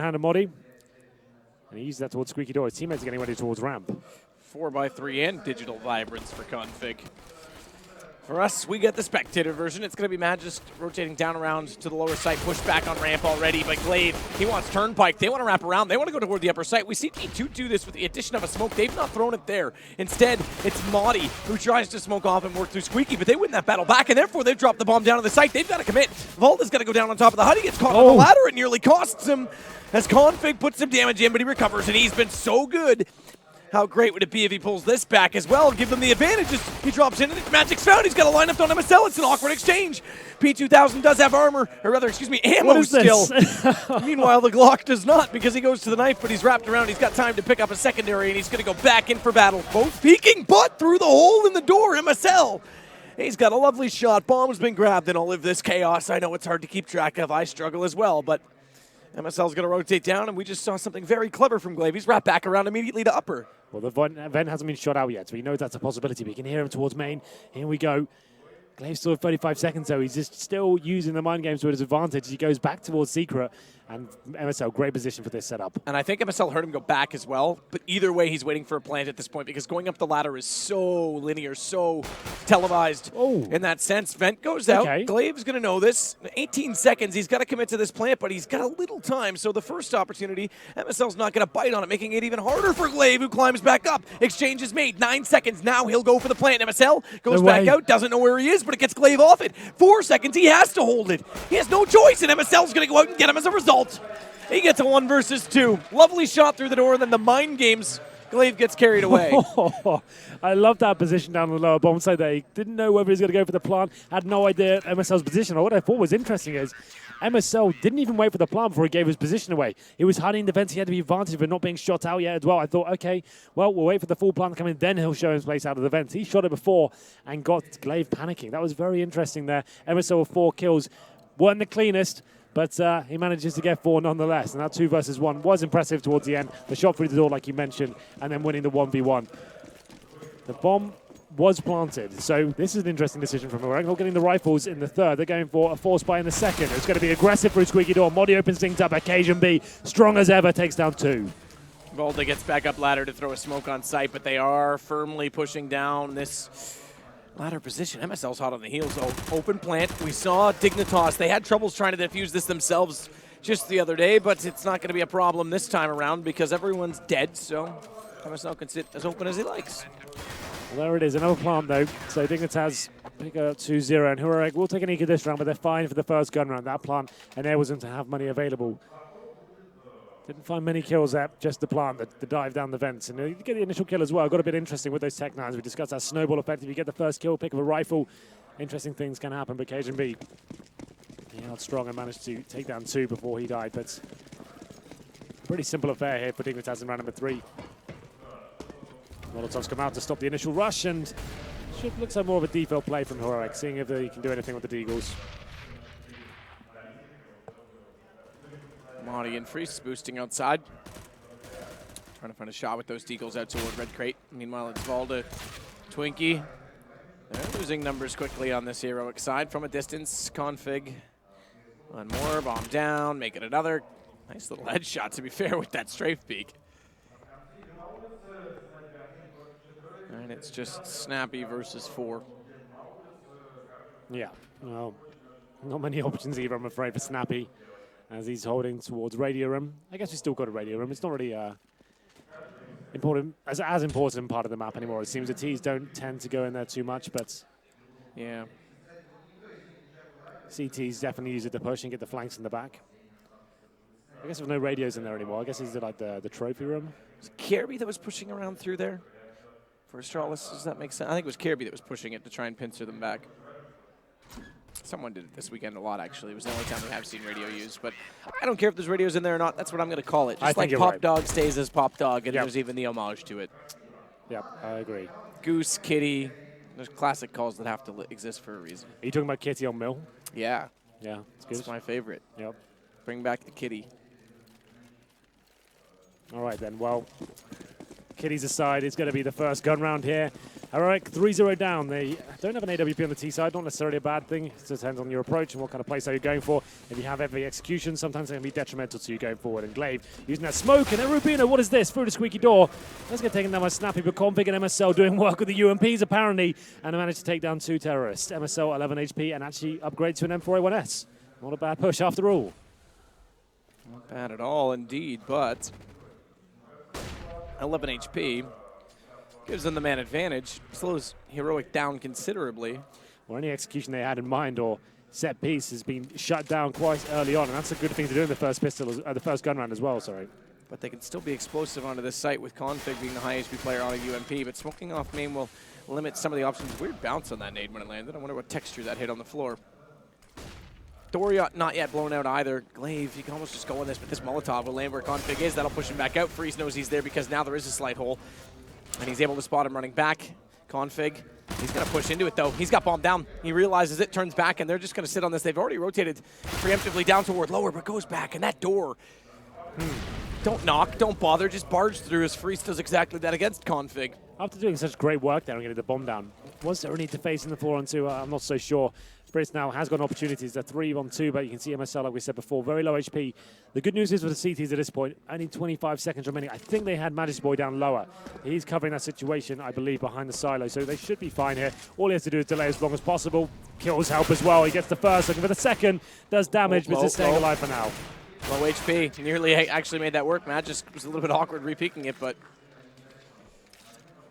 hand of Modi. And he used that towards Squeaky Door. His teammates are getting ready towards ramp. 4x3 and digital vibrance for Config. For us, we get the spectator version. It's going to be Mad just rotating down around to the lower site, push back on ramp already, but Glaive, he wants Turnpike. They want to wrap around. They want to go toward the upper site. We see G2 do this with the addition of a smoke. They've not thrown it there. Instead, it's Modi who tries to smoke off and work through Squeaky, but they win that battle back, and therefore they've dropped the bomb down on the site. They've got to commit. Volta's got to go down on top of the hut. He gets caught on the ladder and nearly costs him as Config puts some damage in, but he recovers, and he's been so good. How great would it be if he pulls this back as well, give them the advantages. He drops in and Magic's found. He's got a lineup on MSL. It's an awkward exchange. P2000 does have armor, or rather, excuse me, ammo skill. Meanwhile, the Glock does not because he goes to the knife, but he's wrapped around. He's got time to pick up a secondary, and he's going to go back in for battle. Both peeking, but through the hole in the door, MSL. He's got a lovely shot. Bomb's been grabbed in all of this chaos. I know it's hard to keep track of. I struggle as well, but MSL's going to rotate down, and we just saw something very clever from Glaive. He's wrapped back around immediately to upper. Well, the vent hasn't been shot out yet, so he knows that's a possibility. But you can hear him towards main. Here we go. Glaive's still at 35 seconds, though. He's just still using the mind games to his advantage. He goes back towards Secret, and MSL, great position for this setup. And I think MSL heard him go back as well, but either way, he's waiting for a plant at this point because going up the ladder is so linear, so televised in that sense. Vent goes out. Okay. Glaive's going to know this. 18 seconds, he's got to commit to this plant, but he's got a little time, so the first opportunity, MSL's not going to bite on it, making it even harder for Glaive, who climbs back up. Exchange is made. 9 seconds. Now he'll go for the plant. MSL goes back out, doesn't know where he is, but it gets Glaive off it. 4 seconds, he has to hold it. He has no choice, and MSL's going to go out and get him as a result. He gets a 1 versus 2. Lovely shot through the door, and then the mind games, Glaive gets carried away. I love that position down the lower bomb side there. He didn't know whether he was going to go for the plant, had no idea MSL's position. Or what I thought was interesting is MSL didn't even wait for the plant before he gave his position away. He was hiding the vents. He had to be advantage of not being shot out yet as well. I thought, okay, well, we'll wait for the full plant to come in, then he'll show his place out of the vents. He shot it before and got Glaive panicking. That was very interesting there. MSL with 4 kills. Weren't the cleanest, but he manages to get 4 nonetheless. And that 2 versus 1 was impressive towards the end. The shot through the door, like you mentioned, and then winning the 1v1. The bomb was planted. So this is an interesting decision from Horek. Not getting the rifles in the third. They're going for a force buy in the second. It's going to be aggressive through Squeaky Door. Modi opens things up. Occasion B, strong as ever, takes down 2. Volta gets back up ladder to throw a smoke on site, but they are firmly pushing down this ladder position. MSL's hot on the heels, though. Open plant. We saw Dignitas. They had troubles trying to defuse this themselves just the other day, but it's not going to be a problem this time around because everyone's dead, so MSL can sit as open as he likes. Well, there it is, another plant though. So Dignitas pick up 2-0, and Horek will take an eco this round, but they're fine for the first gun round. That plant enables them to have money available. Didn't find many kills there, just the plant, the dive down the vents. And you get the initial kill as well. Got a bit interesting with those Tech 9s. We discussed that snowball effect. If you get the first kill, pick of a rifle, interesting things can happen. But Cajun B, he held strong and managed to take down 2 before he died. But pretty simple affair here for Dignitas in round number 3. Molotovs come out to stop the initial rush, and looks like more of a default play from Horek, seeing if he can do anything with the Deagles. Modi and Freeze boosting outside. Trying to find a shot with those Deagles out toward Red Crate. Meanwhile, it's Valda, Twinkie. They're losing numbers quickly on this heroic side from a distance. Config. One more, bomb down, make it another. Nice little headshot, to be fair, with that strafe peek. And it's just Snappy versus 4. Yeah, well, not many options either, I'm afraid, for Snappy, as he's holding towards Radio Room. I guess we still got a Radio Room. It's not really important as important part of the map anymore. It seems the T's don't tend to go in there too much, but yeah, CTs definitely use it to push and get the flanks in the back. I guess there's no radios in there anymore. I guess it's like the trophy room. Was it Kirby that was pushing around through there? For Astralis, does that make sense? I think it was Kirby that was pushing it to try and pincer them back. Someone did it this weekend a lot, actually. It was the only time we have seen radio used. But I don't care if there's radios in there or not. That's what I'm going to call it. Just like Pop Dog stays as Pop Dog, and there's even the homage to it. Yep, I agree. Goose, Kitty. There's classic calls that have to exist for a reason. Are you talking about Kitty on Mill? Yeah. Yeah, it's good. It's my favorite. Yep. Bring back the Kitty. All right, then. Well, kiddies aside, it's going to be the first gun round here. Heroic 3-0 down. They don't have an AWP on the T side, not necessarily a bad thing. It just depends on your approach and what kind of playstyle you're going for. If you have heavy execution, sometimes it can be detrimental to you going forward. And Glaive using that smoke, and then Rubino, what is this? Through the squeaky door. Let's get taken down by Snappy, but Config and MSL doing work with the UMPs apparently, and they managed to take down 2 terrorists. MSL 11 HP and actually upgrade to an M4A1S. Not a bad push after all. Not bad at all indeed, but 11 HP gives them the man advantage, slows Heroic down considerably. Well, any execution they had in mind or set piece has been shut down quite early on, and that's a good thing to do in the first the first gun round as well, sorry. But they can still be explosive onto this site with Config being the high HP player on a UMP, but smoking off main will limit some of the options. Weird bounce on that nade when it landed. I wonder what texture that hit on the floor. Doria not yet blown out either. Glaive, you can almost just go on this, but this Molotov will land where Config is. That'll push him back out. Freeze knows he's there because now there is a slight hole. And he's able to spot him running back. Config, he's going to push into it though. He's got bombed down. He realizes it, turns back, and they're just going to sit on this. They've already rotated preemptively down toward lower, but goes back, and that door. Don't knock, don't bother, just barge through as Freeze does exactly that against Config. After doing such great work there and getting the bomb down, was there a need to face in the 4-on-2? I'm not so sure. Spritz now has got opportunities. They're 3-on-2, but you can see MSL, like we said before, very low HP. The good news is for the CTs at this point, only 25 seconds remaining. I think they had Magic Boy down lower. He's covering that situation, I believe, behind the silo, so they should be fine here. All he has to do is delay as long as possible. Kills help as well. He gets the first, looking for the second. Does damage, but is staying alive for now. Low HP. Nearly actually made that work. Matt just was a little bit awkward re-peeking it, but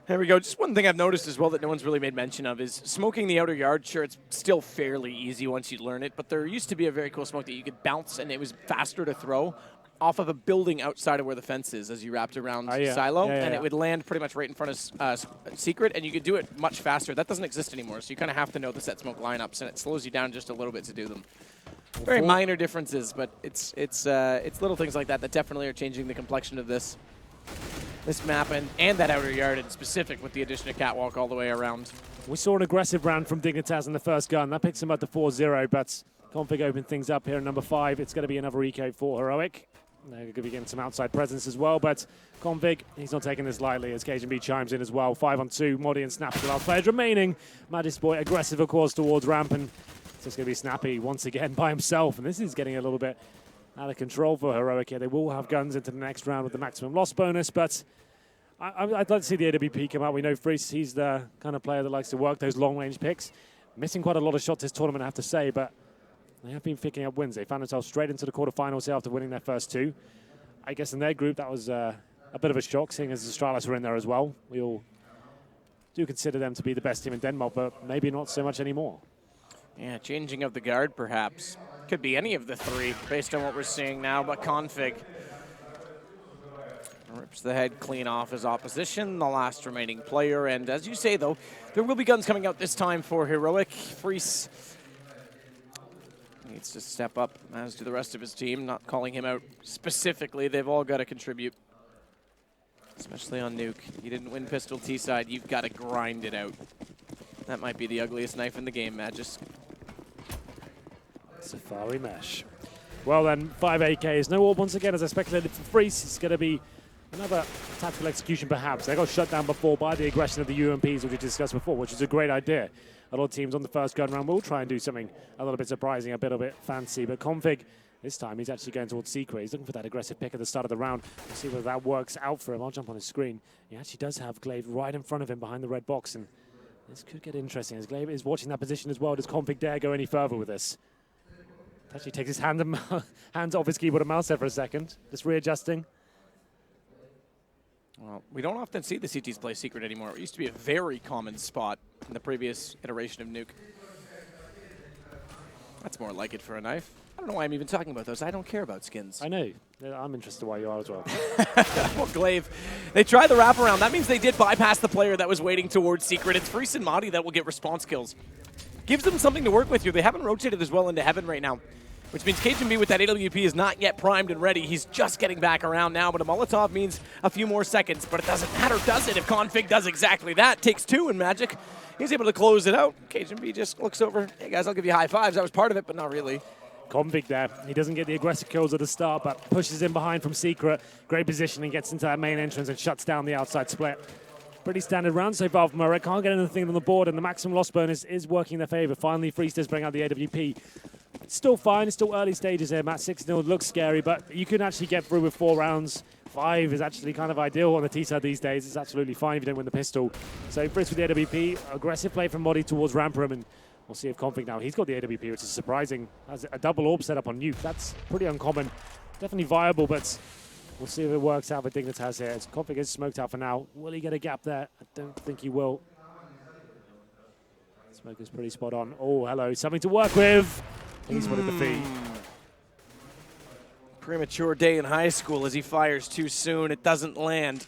there we go. Just one thing I've noticed as well that no one's really made mention of is smoking the outer yard. Sure, it's still fairly easy once you learn it, but there used to be a very cool smoke that you could bounce and it was faster to throw off of a building outside of where the fence is as you wrapped around silo, and it would land pretty much right in front of Secret, and you could do it much faster. That doesn't exist anymore, so you kind of have to know the set smoke lineups, and it slows you down just a little bit to do them. Very minor differences, but it's little things like that that definitely are changing the complexion of this map and that outer yard in specific with the addition of Catwalk all the way around. We saw an aggressive round from Dignitas in the first gun. That picks him up to 4-0, but Config opened things up here in number 5. It's going to be another eco for Heroic. They're going to be getting some outside presence as well, but Config, he's not taking this lightly as KGB chimes in as well. 5-on-2, Modi and Snappy, the last players remaining. Magic Boy aggressive, of course, towards ramp, and it's just going to be Snappy once again by himself, and this is getting a little bit out of control for Heroic here. They will have guns into the next round with the maximum loss bonus, but I'd like to see the AWP come out. We know Freeze, he's the kind of player that likes to work those long-range picks. Missing quite a lot of shots this tournament, I have to say, but they have been picking up wins. They found themselves straight into the quarterfinals here after winning their first 2. I guess in their group, that was a bit of a shock, seeing as the Astralis were in there as well. We all do consider them to be the best team in Denmark, but maybe not so much anymore. Yeah, changing of the guard, perhaps. Could be any of the 3, based on what we're seeing now, but Config rips the head clean off his opposition, the last remaining player. And as you say, though, there will be guns coming out this time for Heroic. Freeze needs to step up, as do the rest of his team. Not calling him out specifically. They've all got to contribute, especially on Nuke. You didn't win pistol T-side. You've got to grind it out. That might be the ugliest knife in the game, Magis. Safari Mesh. Well then, 5 AKs. No orb once again, as I speculated for Freeze. It's going to be another tactical execution, perhaps. They got shut down before by the aggression of the UMPs, which we discussed before, which is a great idea. A lot of teams on the first gun round will try and do something a little bit surprising, a bit fancy. But Config, this time, he's actually going towards Secret. He's looking for that aggressive pick at the start of the round. We'll see whether that works out for him. I'll jump on his screen. He actually does have Glaive right in front of him behind the red box, and this could get interesting as Glaive is watching that position as well. Does Config dare go any further with this? Actually takes his hands off his keyboard and mouse there for a second, just readjusting. Well, we don't often see the CTs play Secret anymore. It used to be a very common spot in the previous iteration of Nuke. That's more like it for a knife. I don't know why I'm even talking about those. I don't care about skins. I know. I'm interested why you are as well. Well, Glaive, they tried the wraparound. That means they did bypass the player that was waiting towards Secret. It's Freeze and Madi that will get response kills. Gives them something to work with here. They haven't rotated as well into Heaven right now, which means KGB with that AWP is not yet primed and ready. He's just getting back around now, but a Molotov means a few more seconds. But it doesn't matter, does it? If Config does exactly that, takes 2 in Magic. He's able to close it out. KGB just looks over. Hey, guys, I'll give you high fives. That was part of it, but not really. Config there. He doesn't get the aggressive kills at the start, but pushes in behind from Secret. Great positioning, gets into that main entrance and shuts down the outside split. Pretty standard round so far from Murray. Can't get anything on the board, and the maximum loss bonus is working in their favor. Finally, Freeze does bring out the AWP. It's still fine. It's still early stages here. Matt 6-0 looks scary, but you can actually get through with 4 rounds. 5 is actually kind of ideal on the T-side these days. It's absolutely fine if you don't win the pistol. So Fritz with the AWP. Aggressive play from Modi towards ramp room, and we'll see if Config now. He's got the AWP, which is surprising. Has a double orb set up on Nuke. That's pretty uncommon. Definitely viable, but we'll see if it works out for Dignitas here. As Config is smoked out for now. Will he get a gap there? I don't think he will. Smoke is pretty spot on. Oh, hello. Something to work with. He's wanted the feed. Premature day in high school as he fires too soon. It doesn't land.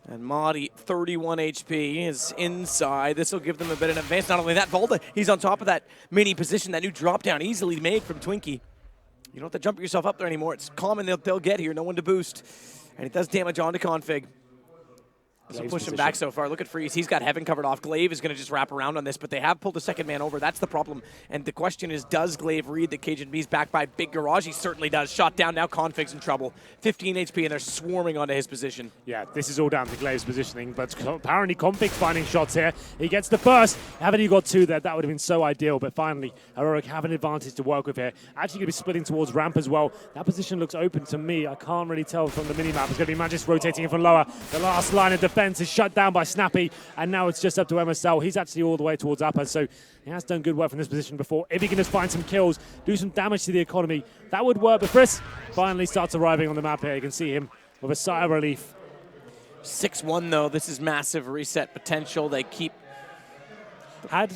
And Madi, 31 HP, is inside. This will give them a bit of an advance. Not only that, Volta, he's on top of that mini position, that new drop down, easily made from Twinkie. You don't have to jump yourself up there anymore. It's common they'll get here, no one to boost. And it does damage onto Config. This will push him back so far. Look at Freeze. He's got Heaven covered off. Glaive is going to just wrap around on this, but they have pulled the second man over. That's the problem. And the question is, does Glaive read that CSGO's back by Big Garage? He certainly does. Shot down now. Config's in trouble. 15 HP, and they're swarming onto his position. Yeah, this is all down to Glaive's positioning, but apparently Config's finding shots here. He gets the first. Haven't you got 2 there? That would have been so ideal, but finally, Heroic have an advantage to work with here. Actually going to be splitting towards ramp as well. That position looks open to me. I can't really tell from the minimap. It's going to be Magis rotating in from lower. The last line of defense is shut down by Snappy, and now it's just up to MSL. He's actually all the way towards upper, so he has done good work from this position before. If he can just find some kills, do some damage to the economy, that would work. But Chris finally starts arriving on the map here. You can see him with a sigh of relief. 6-1 though, this is massive reset potential. They keep... Had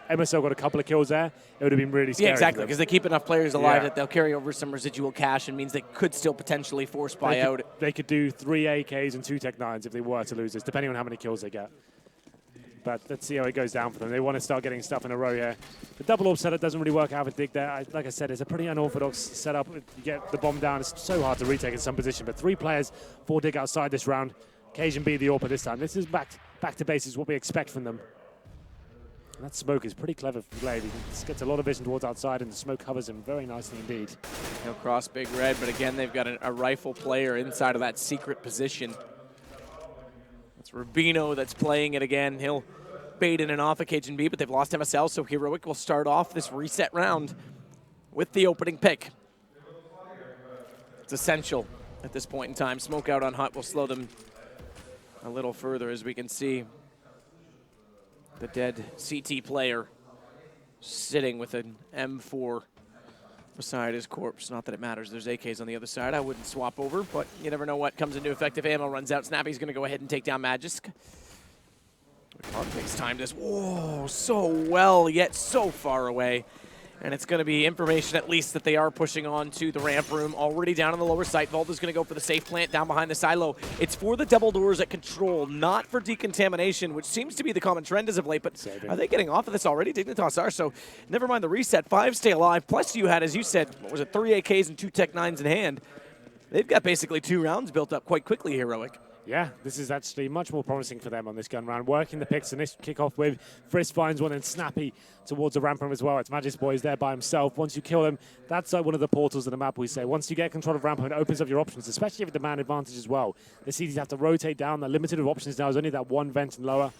MSL got a couple of kills there, it would have been really scary. Yeah, exactly, because they keep enough players alive that they'll carry over some residual cash, and means they could still potentially force buy out. They could do 3 AKs and 2 Tech 9s if they were to lose this, depending on how many kills they get. But let's see how it goes down for them. They want to start getting stuff in a row here. The double orb setup doesn't really work out with Dig there. Like I said, it's a pretty unorthodox setup. You get the bomb down. It's so hard to retake in some position. But 3 players, 4 Dig outside this round. CSGO the AWP this time. This is back to basics, what we expect from them. And that smoke is pretty clever from Glaive. He gets a lot of vision towards outside, and the smoke covers him very nicely indeed. He'll cross Big Red, but again, they've got a rifle player inside of that secret position. It's Rubino that's playing it again. He'll bait in and off of CSGO, but they've lost MSL, so Heroic will start off this reset round with the opening pick. It's essential at this point in time. Smoke out on Hut will slow them a little further, as we can see. The dead CT player sitting with an M4 beside his corpse. Not that it matters. There's AKs on the other side. I wouldn't swap over, but you never know what comes into effect if ammo runs out. Snappy's going to go ahead and take down Magisk. Config's timed this. Whoa, so well, yet so far away. And it's going to be information, at least, that they are pushing on to the ramp room. Already down on the lower site. Volta's going to go for the safe plant down behind the silo. It's for the double doors at control, not for decontamination, which seems to be the common trend as of late. But are they getting off of this already? Dignitas are, so never mind the reset. 5 stay alive. Plus you had, as you said, what was it, 3 AKs and 2 Tech 9s in hand. They've got basically 2 rounds built up quite quickly, Heroic. Yeah, this is actually much more promising for them on this gun round. Working the picks, and this kick off with Frisk finds one and Snappy towards the ramp room as well. It's Magis Boys there by himself. Once you kill him, that's one of the portals of the map, we say. Once you get control of ramp room, it opens up your options, especially with the man advantage as well. The CDs have to rotate down. They're limited of options now. There's only that one vent and lower.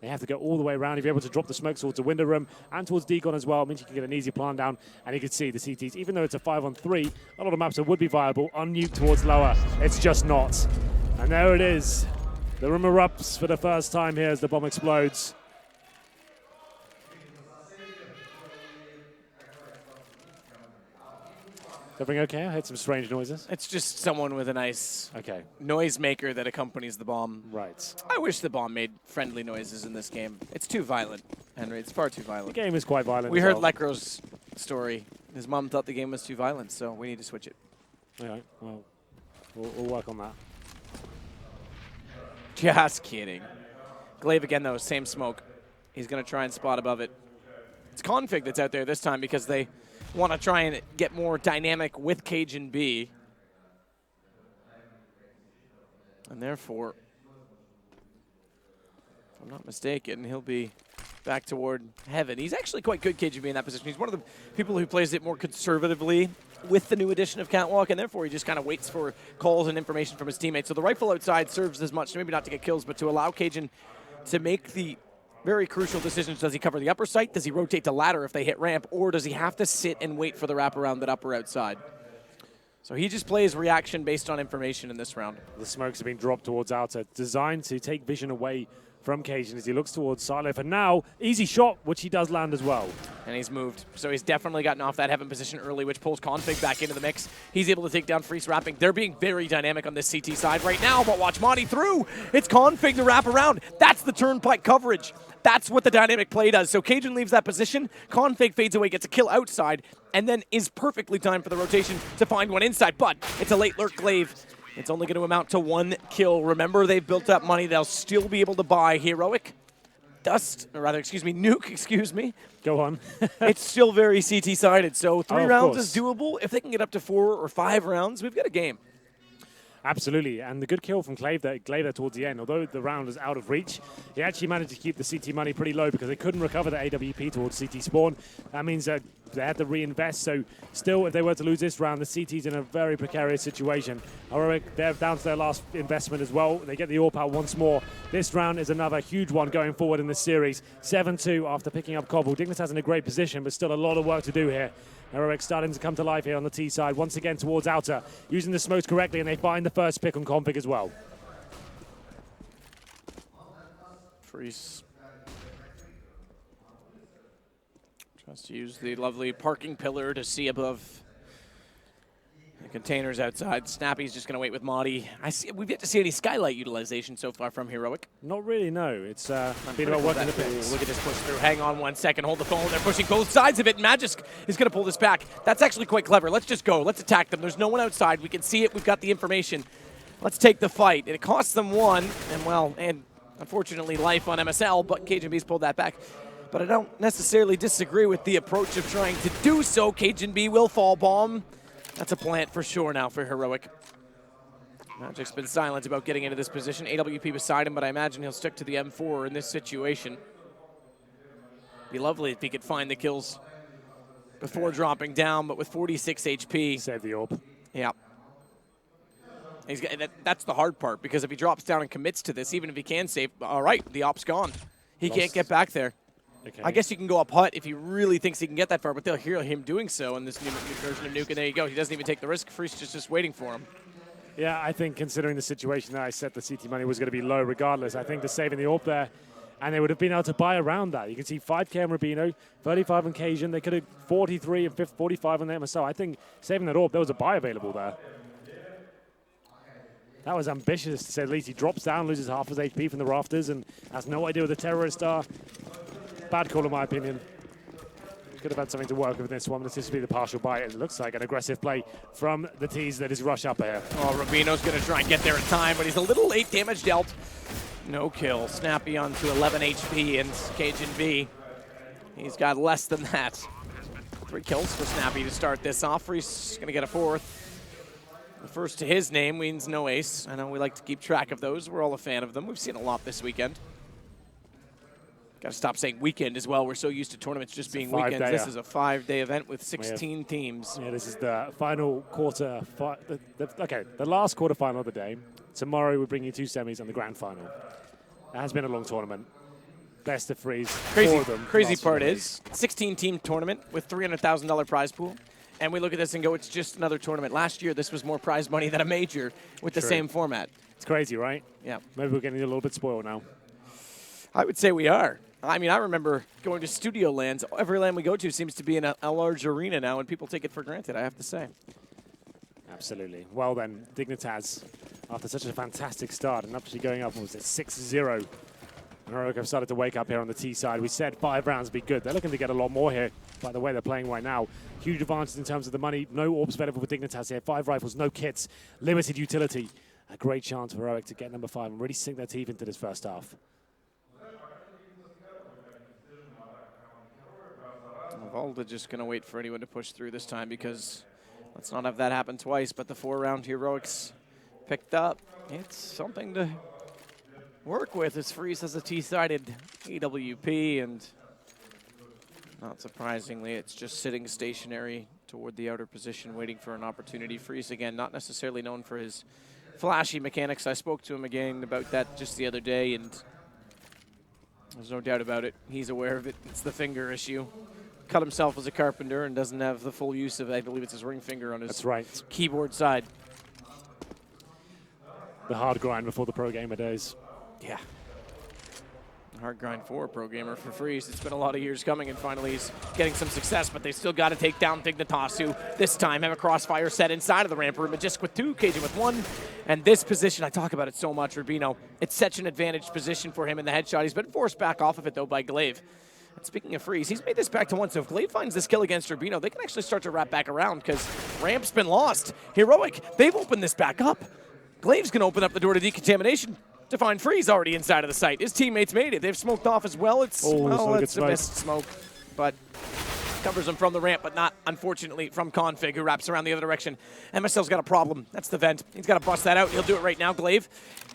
They have to go all the way around. If you're able to drop the smoke towards the window room and towards Decon as well, it means you can get an easy plan down. And you can see the CTs, even though it's a 5-on-3, a lot of maps that would be viable, on Nuke towards lower. It's just not. And there it is. The room erupts for the first time here as the bomb explodes. Everything okay? I heard some strange noises. It's just someone with a nice noisemaker that accompanies the bomb. Right. I wish the bomb made friendly noises in this game. It's too violent, Henry. It's far too violent. The game is quite violent. We heard Lekro's story. His mom thought the game was too violent, so we need to switch it. Okay, well, we'll work on that. Just kidding. Glaive again, though, same smoke. He's going to try and spot above it. It's Config that's out there this time because they want to try and get more dynamic with CSGO. And therefore, if I'm not mistaken, he'll be back toward heaven. He's actually quite good, KGB, in that position. He's one of the people who plays it more conservatively with the new addition of Catwalk, and therefore he just kind of waits for calls and information from his teammates. So the rifle outside serves as much, maybe not to get kills, but to allow Cajun to make the very crucial decisions. Does he cover the upper site? Does he rotate to ladder if they hit ramp? Or does he have to sit and wait for the wraparound that upper outside? So he just plays reaction based on information in this round. The smokes have been dropped towards outer, designed to take vision away from Cajun as he looks towards Silo. And now, easy shot, which he does land as well. And he's moved. So he's definitely gotten off that heaven position early, which pulls Config back into the mix. He's able to take down Freeze wrapping. They're being very dynamic on this CT side right now, but watch Monty through. It's Config to wrap around. That's the turnpike coverage. That's what the dynamic play does. So Cajun leaves that position, Config fades away, gets a kill outside, and then is perfectly timed for the rotation to find one inside. But it's a late lurk glaive. It's only going to amount to 1 kill. Remember, they've built up money. They'll still be able to buy Heroic. Nuke, excuse me. Go on. It's still very CT-sided, so 3 rounds course. is doable. If they can get up to 4 or 5 rounds, we've got a game. Absolutely, and the good kill from Glaive there towards the end, although the round was out of reach, he actually managed to keep the CT money pretty low because they couldn't recover the AWP towards CT spawn. That means that they had to reinvest, so still, if they were to lose this round, the CT's in a very precarious situation. Heroic, they're down to their last investment as well. They get the AWP out once more. This round is another huge one going forward in this series. 7-2 after picking up Cobble. Dignitas in a great position, but still a lot of work to do here. Heroic starting to come to life here on the T side, once again towards outer, using the smokes correctly, and they find the first pick on Config as well. Freeze tries to use the lovely parking pillar to see above the containers outside. Snappy's just going to wait with Maudie. We've yet to see any skylight utilization so far from Heroic. Not really, no. It's been about working the picks. Look at this push through. Hang on 1 second. Hold the phone. They're pushing both sides of it. Magisk is going to pull this back. That's actually quite clever. Let's just go. Let's attack them. There's no one outside. We can see it. We've got the information. Let's take the fight. And it costs them 1, and unfortunately life on MSL, but CajunB's pulled that back. But I don't necessarily disagree with the approach of trying to do so. CajunB will fall bomb. That's a plant for sure now for Heroic. Magic's been silent about getting into this position. AWP beside him, but I imagine he'll stick to the M4 in this situation. Be lovely if he could find the kills before dropping down, but with 46 HP. Save the AWP. Yeah. That's the hard part, because if he drops down and commits to this, even if he can save, all right, the AWP's gone. He can't get back there. Okay. I guess you can go up hut if he really thinks he can get that far, but they'll hear him doing so in this new version of Nuke, and there you go. He doesn't even take the risk. Freeze is just waiting for him. Yeah, I think considering the situation that I said the CT money was going to be low regardless, I think they're saving the AWP there, and they would have been able to buy around that. You can see 5K on Rubino, 35 on Cajun. They could have 43 and 45 on the MSL. I think saving that AWP, there was a buy available there. That was ambitious to say the least. He drops down, loses half his HP from the rafters, and has no idea where the terrorists are. Bad call in my opinion. Could have had something to work with in this one. This is to be the partial buy. It looks like an aggressive play from the T's that is rush up here. Oh, Rubino's going to try and get there in time, but he's a little late. Damage dealt. No kill. Snappy on to 11 HP, and CajunB, he's got less than that. 3 kills for Snappy to start this off. He's going to get a 4th. The first to his name means no ace. I know we like to keep track of those. We're all a fan of them. We've seen a lot this weekend. Got to stop saying weekend as well. We're so used to tournaments just being weekends. This is a 5-day event with 16 teams. Yeah, this is the final quarter. The last quarterfinal of the day. Tomorrow we bring you 2 semis and the grand final. It has been a long tournament. Best of 3s. Crazy part is 16-team tournament with $300,000 prize pool. And we look at this and go, it's just another tournament. Last year, this was more prize money than a major with the same format. It's crazy, right? Yeah. Maybe we're getting a little bit spoiled now. I would say we are. I mean, I remember going to studio lands. Every land we go to seems to be in a large arena now, and people take it for granted, I have to say. Absolutely. Well then, Dignitas, after such a fantastic start, and actually going up, was it 6-0? Heroic have started to wake up here on the T side. We said 5 rounds would be good. They're looking to get a lot more here by the way they're playing right now. Huge advantage in terms of the money. No orbs available for Dignitas here. 5 rifles, no kits, limited utility. A great chance for Heroic to get number 5 and really sink their teeth into this first half. Volta just going to wait for anyone to push through this time, because let's not have that happen twice. But the 4-round Heroics picked up. It's something to work with as Freeze has a T-sided EWP, and not surprisingly, it's just sitting stationary toward the outer position, waiting for an opportunity. Freeze, again, not necessarily known for his flashy mechanics. I spoke to him again about that just the other day, and there's no doubt about it. He's aware of it. It's the finger issue. Cut himself as a carpenter and doesn't have the full use of, I believe it's his ring finger on his keyboard side. The hard grind before the pro gamer days. Yeah. Hard grind for a pro gamer for Freeze. It's been a lot of years coming, and finally he's getting some success, but they still got to take down Dignitas, who this time have a crossfire set inside of the ramp room. Majisk with 2, Cajun with 1. And this position, I talk about it so much, Rubino, it's such an advantaged position for him in the headshot. He's been forced back off of it, though, by Glaive. And speaking of Freeze, he's made this back to 1, so if Glaive finds this kill against Rubino, they can actually start to wrap back around, because Ramp's been lost. Heroic, they've opened this back up. Glaive's going to open up the door to decontamination to find Freeze already inside of the site. His teammates made it. They've smoked off as well. It's, it's a missed smoke, but covers him from the ramp, but not, unfortunately, from Config, who wraps around the other direction. MSL's got a problem. That's the vent. He's got to bust that out. He'll do it right now. Glaive,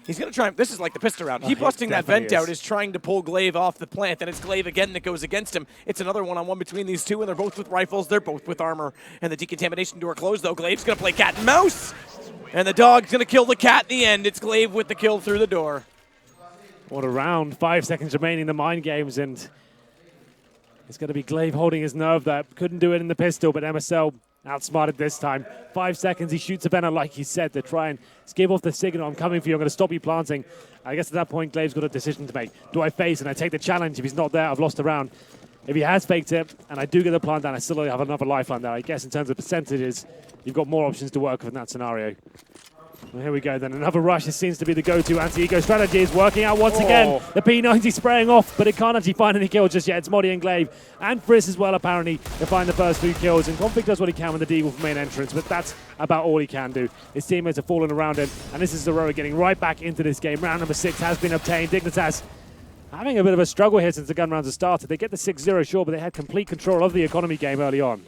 he's going to try. This is like the pistol round. He busting that vent out is trying to pull Glaive off the plant, and it's Glaive again that goes against him. It's another one-on-one between these two, and they're both with rifles. They're both with armor. And the decontamination door closed, though. Glaive's going to play cat and mouse. And the dog's going to kill the cat in the end. It's Glaive with the kill through the door. What a round. 5 seconds remaining in the mind games, and it's going to be Glaive holding his nerve there. Couldn't do it in the pistol, but MSL outsmarted this time. 5 seconds, he shoots a banner like he said to try and give off the signal. I'm coming for you, I'm going to stop you planting. I guess at that point, Glaive's got a decision to make. Do I face and I take the challenge? If he's not there, I've lost a round. If he has faked it, and I do get the plant down, I still have another lifeline there. I guess in terms of percentages, you've got more options to work with in that scenario. Well, here we go then. Another rush. This seems to be the go-to anti-ego strategy. Is working out once again. The P90 spraying off, but it can't actually find any kills just yet. It's Modi and Glaive and Friss as well, apparently, to find the first 2 kills. And Config does what he can with the Deagle for main entrance, but that's about all he can do. His teammates are falling around him, and this is Zerora getting right back into this game. Round number 6 has been obtained. Dignitas having a bit of a struggle here since the gun rounds have started. They get the 6-0, sure, but they had complete control of the economy game early on.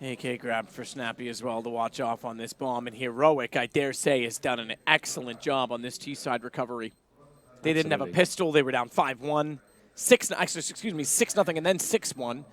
AK grabbed for Snappy as well to watch off on this bomb, and Heroic, I dare say, has done an excellent job on this T-side recovery. They didn't have a pistol. They were down 5-1. 6-0, and then 6-1.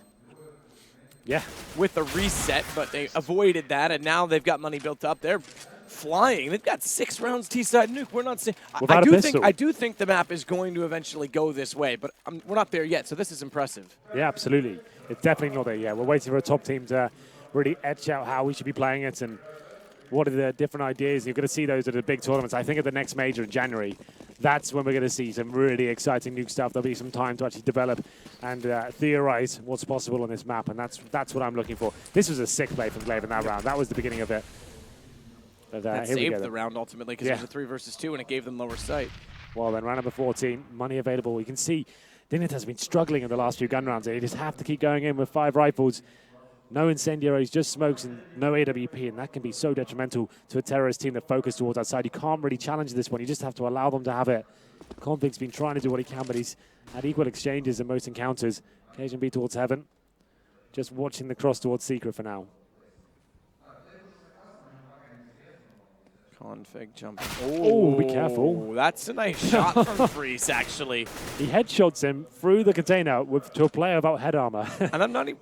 Yeah. With the reset, but they avoided that, and now they've got money built up. They're flying. They've got 6 rounds T-side nuke. We're not saying. I do think the map is going to eventually go this way, but we're not there yet. So this is impressive. Yeah, absolutely. It's definitely not there yet. We're waiting for a top team to really etch out how we should be playing it and what are the different ideas. You're going to see those at the big tournaments. I think at the next major in January, that's when we're going to see some really exciting nuke stuff. There'll be some time to actually develop and theorize what's possible on this map, and that's what I'm looking for. This was a sick play from Glaive in that round. That was the beginning of it. But, that saved the round ultimately because it was a 3 versus 2 and it gave them lower sight. Well, then round number 14, money available. You can see Dignitas has been struggling in the last few gun rounds. They just have to keep going in with 5 rifles. No incendiaries, just smokes and no AWP, and that can be so detrimental to a terrorist team that focus towards that side. You can't really challenge this one. You just have to allow them to have it. Config's been trying to do what he can, but he's had equal exchanges in most encounters. Cajun B towards heaven. Just watching the cross towards Secret for now. Config jumping. Oh, be careful. That's a nice shot from Freeze, actually. He headshots him through the container to a player without head armor. And I'm not even...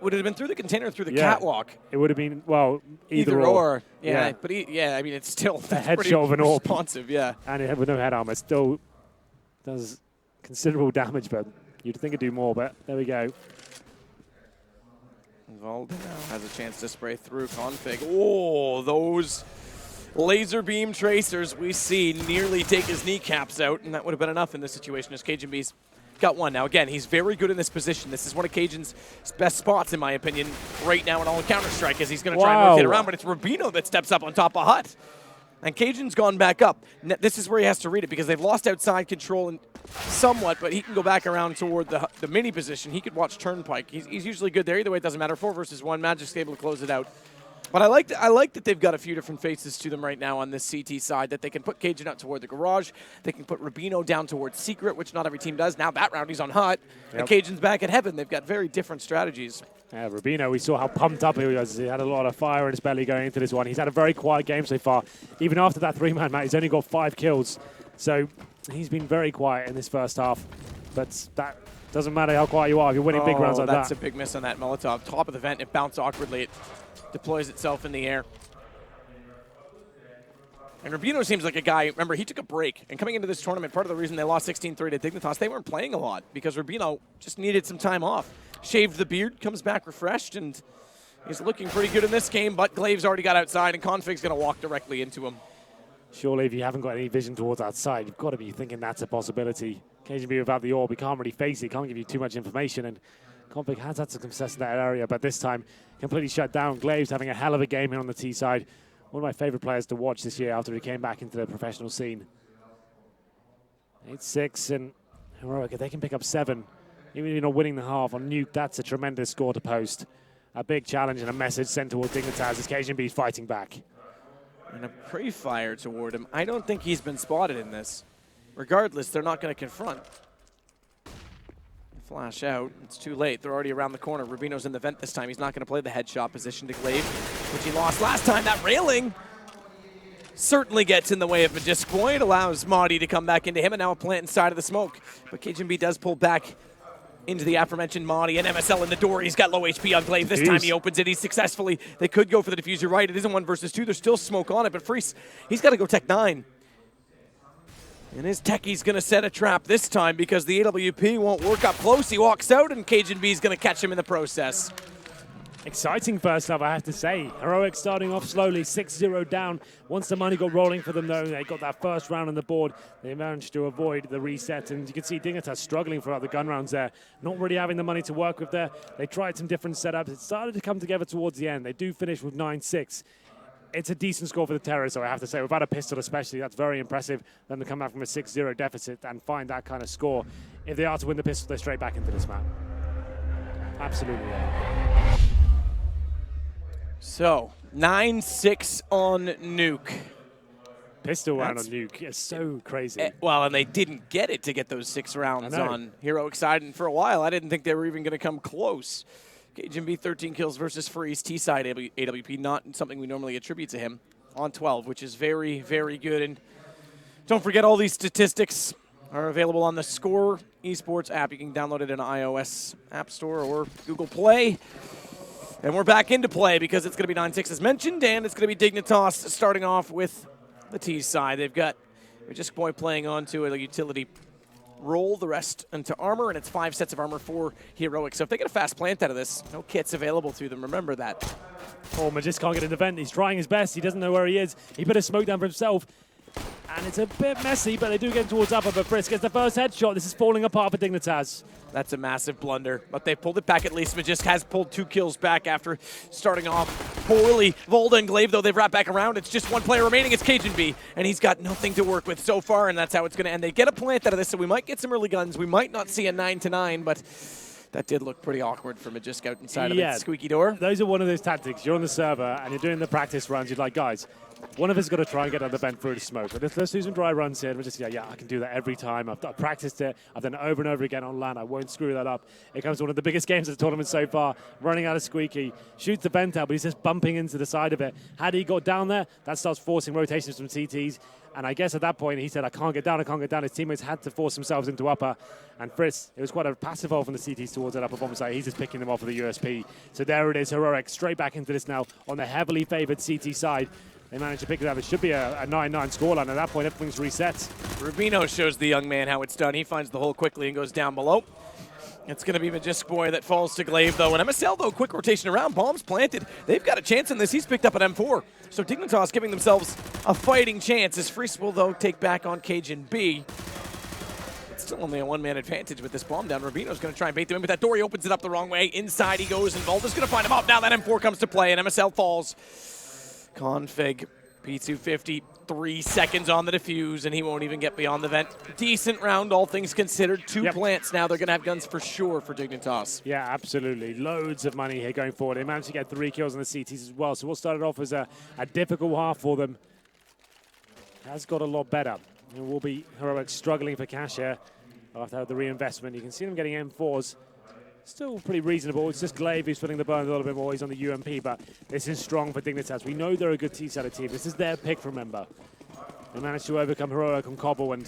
Would it have been through the container or through the catwalk? It would have been, well, either or. Yeah, but I mean, it's still a headshot of an orb. Responsive, yeah. And with no head armor, still does considerable damage, but you'd think it'd do more, but there we go. Valde now has a chance to spray through Config. Oh, those laser beam tracers we see nearly take his kneecaps out, and that would have been enough in this situation as Cajun B's got one. Now, again, he's very good in this position. This is one of Cajun's best spots, in my opinion, right now in all Counter-Strike, as he's going to try and rotate around, but it's Rubino that steps up on top of Hut. And Cajun's gone back up. This is where he has to read it, because they've lost outside control somewhat, but he can go back around toward the mini position. He could watch Turnpike. He's usually good there. Either way, it doesn't matter. 4 versus 1. Magic's able to close it out. But I like that they've got a few different faces to them right now on this CT side, that they can put Cajun out toward the garage. They can put Rubino down towards Secret, which not every team does. Now that round he's on Hut, and Cajun's back at Heaven. They've got very different strategies. Yeah, Rubino, we saw how pumped up he was. He had a lot of fire in his belly going into this one. He's had a very quiet game so far. Even after that 3-man match, he's only got 5 kills. So he's been very quiet in this first half. But that doesn't matter how quiet you are if you're winning big rounds like that. That's a big miss on that Molotov. Top of the vent, it bounced awkwardly. It deploys itself in the air. And Rubino seems like a guy, remember, he took a break. And coming into this tournament, part of the reason they lost 16-3 to Dignitas, they weren't playing a lot because Rubino just needed some time off. Shaved the beard, comes back refreshed, and he's looking pretty good in this game, but Glaive's already got outside, and Config's going to walk directly into him. Surely if you haven't got any vision towards outside, you've got to be thinking that's a possibility. KGB without the orb, he can't really face it, can't give you too much information, and Config has had some success in that area, but this time completely shut down. Glaive's having a hell of a game here on the T side. One of my favorite players to watch this year after he came back into the professional scene. 8-6, and Heroic, if they can pick up 7, even if you're not winning the half on Nuke, that's a tremendous score to post. A big challenge and a message sent towards Dignitas as KGB's fighting back. And a pre-fire toward him. I don't think he's been spotted in this. Regardless, they're not going to confront. Flash out. It's too late. They're already around the corner. Rubino's in the vent this time. He's not going to play the headshot position to Glaive, which he lost last time. That railing certainly gets in the way of Majesticoy. It allows Maudie to come back into him, and now a plant inside of the smoke. But KGB does pull back into the aforementioned Maudie, and MSL in the door. He's got low HP on Glaive. This time he opens it. He's successfully. They could go for the diffuser, right? It isn't 1 versus 2. There's still smoke on it, but Freese, he's got to go Tech 9. And his Techie's going to set a trap this time because the AWP won't work up close. He walks out, and Cajun B is going to catch him in the process. Exciting first half, I have to say. Heroic starting off slowly, 6-0 down. Once the money got rolling for them, though, they got that first round on the board. They managed to avoid the reset, and you can see Dignitas struggling throughout the gun rounds there. Not really having the money to work with there. They tried some different setups. It started to come together towards the end. They do finish with 9-6. It's a decent score for the Terrors, so I have to say, without a pistol especially, that's very impressive. Them to come back from a 6-0 deficit and find that kind of score. If they are to win the pistol, they're straight back into this map. Absolutely, yeah. So, 9-6 on Nuke. Pistol round on Nuke is so crazy. Well, and they didn't get it to get those 6 rounds on Heroic side, and for a while, I didn't think they were even going to come close. Cajun B 13 kills versus Freeze. T-side AWP, not something we normally attribute to him, on 12, which is very, very good. And don't forget, all these statistics are available on the Score eSports app. You can download it in an iOS App Store or Google Play. And we're back into play because it's going to be 9-6 as mentioned, and it's going to be Dignitas starting off with the T side. They've got Majesticoy playing onto a utility role, the rest into armor, and it's 5 sets of armor for Heroic. So if they get a fast plant out of this, no kits available to them. Remember that. Oh, Magist can't get in the vent. He's trying his best. He doesn't know where he is. He put a smoke down for himself. And it's a bit messy, but they do get towards upper. But Frisk gets the first headshot. This is falling apart for Dignitas. That's a massive blunder, but they pulled it back at least. Magist has pulled 2 kills back after starting off poorly. Volda and Glaive, though, they've wrapped back around. It's just 1 player remaining. It's Cajun B, and he's got nothing to work with so far, and that's how it's going to end. They get a plant out of this, so we might get some early guns. We might not see a 9-9, but that did look pretty awkward for Magist out inside of its squeaky door. Those are one of those tactics. You're on the server, and you're doing the practice runs. You're like, guys, one of us has got to try and get on the vent through the smoke. But let's do some dry runs here. And we're just, yeah, I can do that every time. I've practiced it. I've done it over and over again on LAN. I won't screw that up. It comes to one of the biggest games of the tournament so far. Running out of squeaky. Shoots the vent out, but he's just bumping into the side of it. Had he got down there, that starts forcing rotations from CTs. And I guess at that point, he said, I can't get down. His teammates had to force themselves into upper. And Fritz, it was quite a passive hold from the CTs towards that upper bomb site. He's just picking them off with the USP. So there it is, Heroic straight back into this now on the heavily favored CT side. They managed to pick it up. It should be a 9-9 scoreline. At that point, everything's reset. Rubino shows the young man how it's done. He finds the hole quickly and goes down below. It's going to be Majesticoy that falls to Glaive, though. And MSL, though, quick rotation around. Bombs planted. They've got a chance in this. He's picked up an M4. So Dignitas giving themselves a fighting chance as Freeze will, though, take back on Cajun B. It's still only a 1-man advantage with this bomb down. Rubino's going to try and bait them in, but that door, he opens it up the wrong way. Inside he goes, and Volda's going to find him up. Now that M4 comes to play, and MSL falls. Config P250, 3 seconds on the defuse, and he won't even get beyond the vent. Decent round, all things considered. Two plants now. They're going to have guns for sure for Dignitas. Yeah, absolutely. Loads of money here going forward. They managed to get 3 kills on the CTs as well. So what started off as a difficult half for them has got a lot better. And will be Heroic struggling for cash here after the reinvestment. You can see them getting M4s. Still pretty reasonable. It's just Glaive who's feeling the burn a little bit more. He's on the UMP, but this is strong for Dignitas. We know they're a good T-sided team. This is their pick, remember. They managed to overcome Heroic on Cobble, and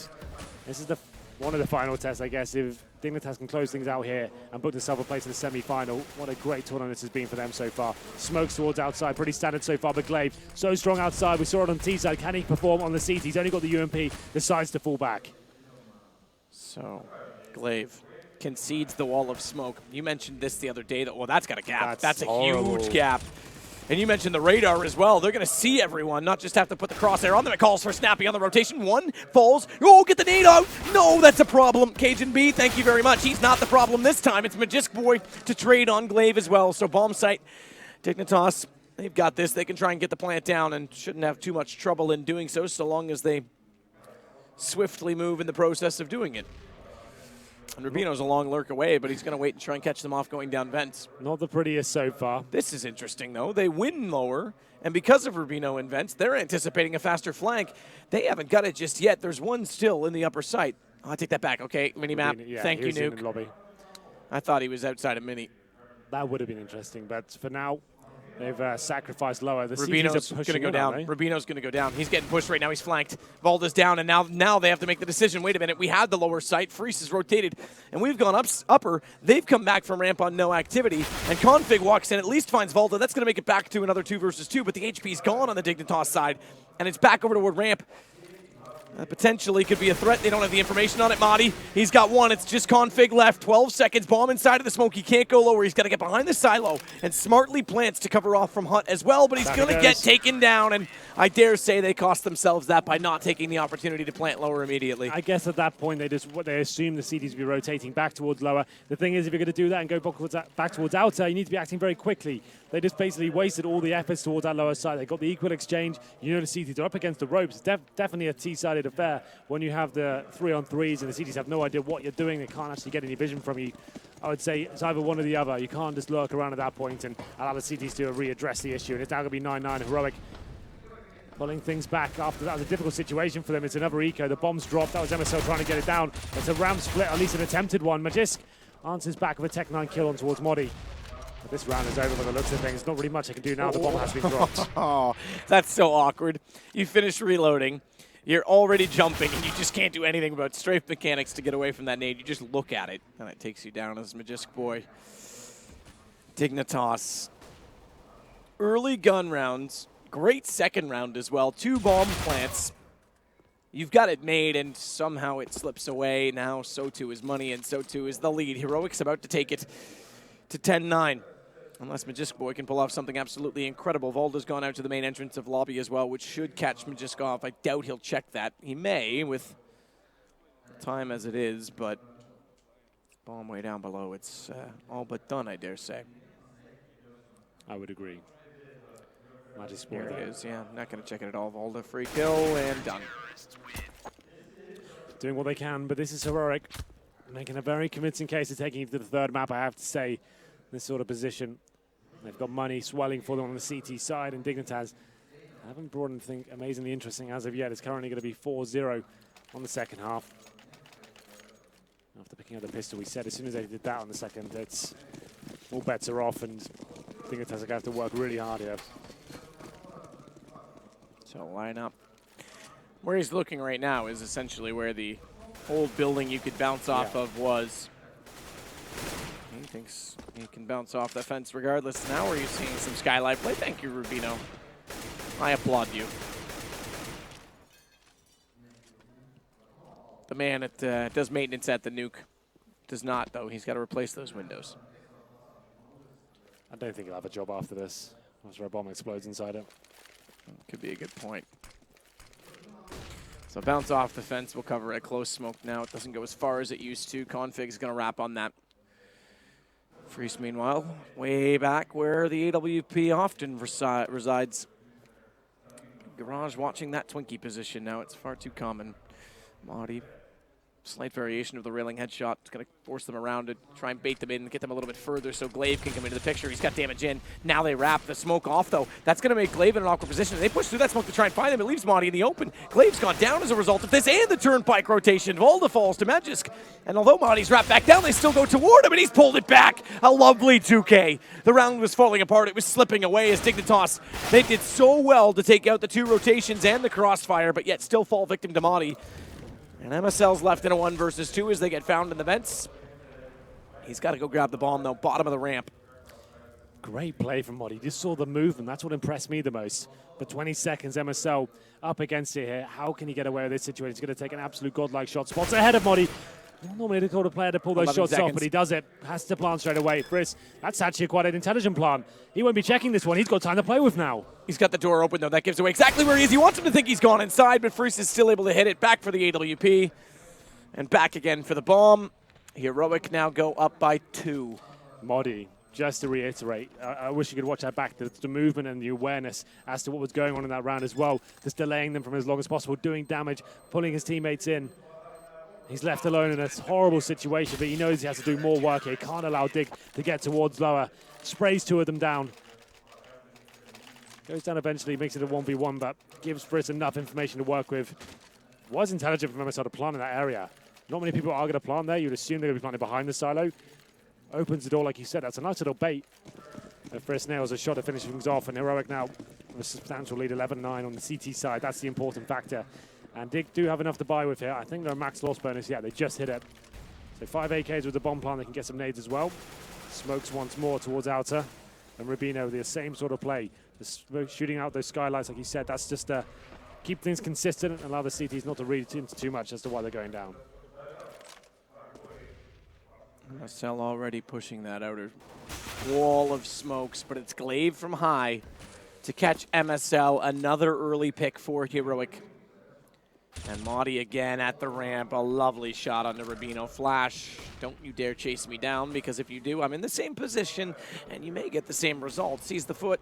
this is one of the final tests, I guess. If Dignitas can close things out here and book themselves a place in the semi-final, what a great tournament this has been for them so far. Smokes towards outside, pretty standard so far, but Glaive so strong outside. We saw it on T-side. Can he perform on the CT? He's only got the UMP, decides to fall back. So, Glaive concedes the wall of smoke. You mentioned this the other day. Well, that's got a gap. That's a huge gap. And you mentioned the radar as well. They're going to see everyone, not just have to put the crosshair on them. It calls for Snappy on the rotation. One falls. Oh, get the nade out. No, that's a problem. Cajun B, thank you very much. He's not the problem this time. It's Magisk Boy to trade on Glaive as well. So bomb site, Dignitas, they've got this. They can try and get the plant down and shouldn't have too much trouble in doing so long as they swiftly move in the process of doing it. And Rubino's a long lurk away, but he's going to wait and try and catch them off going down vents. Not the prettiest so far. This is interesting, though. They win lower, and because of Rubino and vents, they're anticipating a faster flank. They haven't got it just yet. There's one still in the upper site. Oh, I take that back. Okay, mini-map. Yeah, thank you, Nuke. In the lobby. I thought he was outside of mini. That would have been interesting, but for now, they've sacrificed lower. The Rubino's going to go down. Rubino's going to go down. He's getting pushed right now. He's flanked. Valda's down, and now they have to make the decision. Wait a minute. We had the lower site. Freeze is rotated, and we've gone upper. They've come back from ramp on no activity, and Config walks in, at least finds Valda. That's going to make it back to another 2 versus 2, but the HP's gone on the Dignitas side, and it's back over toward ramp. Potentially could be a threat. They don't have the information on it, Madi. He's got one. It's just Config left. 12 seconds. Bomb inside of the smoke. He can't go lower. He's got to get behind the silo and smartly plants to cover off from Hunt as well, but he's going to get taken down, and I dare say they cost themselves that by not taking the opportunity to plant lower immediately. I guess at that point, they assume the CDs will be rotating back towards lower. The thing is, if you're going to do that and go back towards outer, you need to be acting very quickly. They just basically wasted all the efforts towards that lower side. They got the equal exchange. You know the CDs are up against the ropes. It's definitely a T-sided affair when you have the 3-on-3s and the CDs have no idea what you're doing. They can't actually get any vision from you. I would say it's either one or the other. You can't just lurk around at that point and allow the CDs to readdress the issue. And it's now going to be 9-9 Heroic pulling things back after that was a difficult situation for them. It's another eco. The bomb's dropped. That was MSL trying to get it down. It's a ramp split, at least an attempted one. Magisk answers back with a Tech 9 kill on towards Modi. But this round is over by the looks of things. Not really much I can do now. The bomb has been dropped. Oh, that's so awkward. You finish reloading. You're already jumping, and you just can't do anything about strafe mechanics to get away from that nade. You just look at it, and it takes you down as Magisk Boy. Dignitas. Early gun rounds. Great second round as well. 2 bomb plants. You've got it made, and somehow it slips away. Now, so too is money, and so too is the lead. Heroic's about to take it to 10-9. Unless Magisk Boy can pull off something absolutely incredible. Valda's gone out to the main entrance of lobby as well, which should catch Magisk off. I doubt he'll check that. He may, with time as it is, but bomb way down below. It's all but done, I dare say. I would agree. Magisk Boy. Here it is, yeah. Not going to check it at all. Valda, free kill, and done. Doing what they can, but this is Heroic. Making a very convincing case of taking it to the third map, I have to say. This sort of position. They've got money swelling for them on the CT side, and Dignitas haven't brought anything amazingly interesting as of yet. It's currently going to be 4-0 on the second half. After picking up the pistol, we said as soon as they did that on the second, it's all bets are off, and Dignitas are going to have to work really hard here. So line up. Where he's looking right now is essentially where the old building you could bounce off of was. He thinks he can bounce off the fence regardless. Now are you seeing some skylight play? Thank you, Rubino. I applaud you. The man that does maintenance at the Nuke does not, though. He's got to replace those windows. I don't think he'll have a job after this. After a bomb explodes inside it. Could be a good point. So bounce off the fence. We'll cover a close smoke now. It doesn't go as far as it used to. Config's going to wrap on that. Freeze, meanwhile, way back where the AWP often resides. Garage watching that Twinkie position now. It's far too common. Maudie, slight variation of the railing headshot. It's going to force them around to try and bait them in and get them a little bit further so Glaive can come into the picture. He's got damage in. Now they wrap the smoke off, though. That's going to make Glaive in an awkward position. They push through that smoke to try and find them. It leaves Maudie in the open. Glaive's gone down as a result of this and the turnpike rotation. Volda falls to Magisk. And although Maudie's wrapped back down, they still go toward him, and he's pulled it back. A lovely 2K. The round was falling apart. It was slipping away as Dignitas. They did so well to take out the 2 rotations and the crossfire, but yet still fall victim to Maudie. And MSL's left in a 1 versus 2 as they get found in the vents. He's got to go grab the bomb, though, bottom of the ramp. Great play from Maudie. Just saw the movement. That's what impressed me the most. For 20 seconds, MSL up against it here. How can he get away with this situation? He's going to take an absolute godlike shot. Spots ahead of Maudie. Not normally to call a player to pull those shots off, but he does it. Has to plant straight away. Friss, that's actually quite an intelligent plan. He won't be checking this one. He's got time to play with now. He's got the door open, though. That gives away exactly where he is. He wants him to think he's gone inside, but Friss is still able to hit it. Back for the AWP. And back again for the bomb. Heroic now go up by 2. Maudie, just to reiterate, I wish you could watch that back. The movement and the awareness as to what was going on in that round as well. Just delaying them from as long as possible, doing damage, pulling his teammates in. He's left alone in a horrible situation, but he knows he has to do more work here. He can't allow Dig to get towards lower. Sprays 2 of them down. Goes down eventually, makes it a 1v1, but gives Friss enough information to work with. Was intelligent from MSL to plant in that area. Not many people are going to plant there. You'd assume they're going to be planting behind the silo. Opens the door, like you said. That's a nice little bait. Friss nails a shot to finish things off, and Heroic now with a substantial lead, 11-9 on the CT side. That's the important factor. And Dig do have enough to buy with here. I think they're a max loss bonus. Yeah, they just hit it. So 5 AKs with the bomb plant. They can get some nades as well. Smokes once more towards outer. And Rubino, the same sort of play. The shooting out those skylights, like you said, that's just to keep things consistent and allow the CTs not to read into too much as to why they're going down. Marcel already pushing that outer wall of smokes, but it's Glaive from high to catch MSL. Another early pick for Heroic. And Maudie again at the ramp. A lovely shot on the Rubino. Flash, don't you dare chase me down, because if you do, I'm in the same position, and you may get the same result. Sees the foot,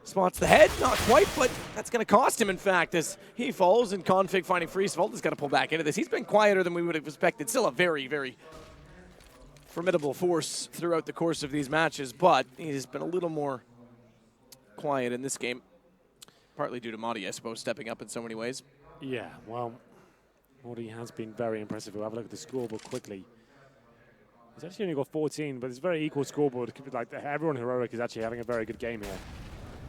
spots the head, not quite, but that's going to cost him, in fact, as he falls, and Config finding Friss. Volda's got to pull back into this. He's been quieter than we would have expected. Still a very, very formidable force throughout the course of these matches, but he's been a little more quiet in this game, partly due to Maudie, I suppose, stepping up in so many ways. Yeah, well, Maudie has been very impressive. We'll have a look at the scoreboard quickly. He's actually only got 14, but it's a very equal scoreboard. Like, everyone Heroic is actually having a very good game here.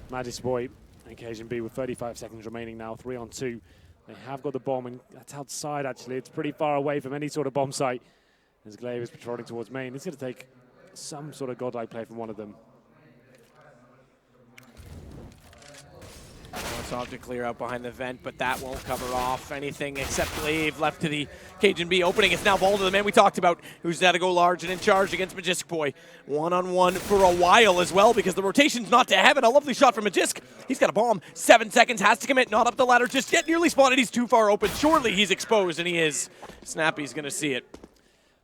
Magisk Boy and Cajun B with 35 seconds remaining now, 3-on-2. They have got the bomb, and that's outside, actually. It's pretty far away from any sort of bomb site. As Glaive is patrolling towards main, it's going to take some sort of godlike play from one of them. Wants object clear out behind the vent, but that won't cover off anything except Glaive left to the Cajun B opening. It's now Volda, the man we talked about, who's had to go large and in charge against Magisk Boy. One-on-one for a while as well, because the rotation's not to heaven. A lovely shot from Magisk. He's got a bomb. 7 seconds, has to commit. Not up the ladder just yet. Nearly spotted. He's too far open. Surely he's exposed, and he is. Snappy's going to see it.